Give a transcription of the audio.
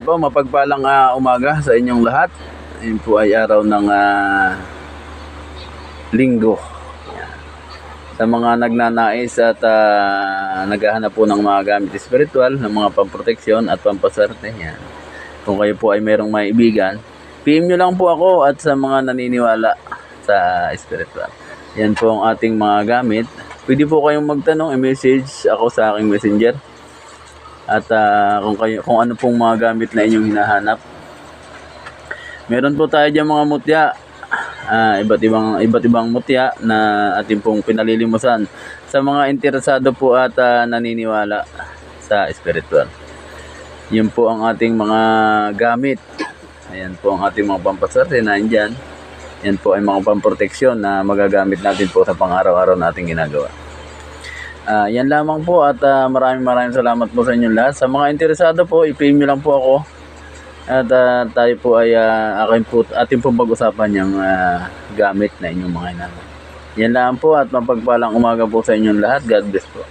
Po, mapagpalang umaga sa inyong lahat. Ayun po ay araw ng linggo. Yan. Sa mga nagnanais at naghahanap po ng mga gamit spiritual, ng mga pamproteksyon at pampaswerte. Yan. Kung kayo po ay merong maibigan, PM nyo lang po ako at sa mga naniniwala sa spiritual. Yan po ang ating mga gamit. Pwede po kayong magtanong, i-message ako sa aking messenger. At kung ano pong mga gamit na inyong hinahanap. Meron po tayo diyan mga mutya, iba't ibang mutya na ating pong pinalilimusan sa mga interesado po at naniniwala sa spiritual. Yun po ang ating mga gamit. Ayan po ang ating mga pampaswerte na andyan. Yan po ay mga pamproteksyon na magagamit natin po sa pang-araw-araw nating ginagawa. Yan lamang po at maraming salamat po sa inyong lahat. Sa mga interesado po, i-PM nyo lang po ako. At tayo po ay ating pong pag-usapan yung gamit na inyong mga hinanap. Yan lang po at mapagpalang umaga po sa inyong lahat. God bless po.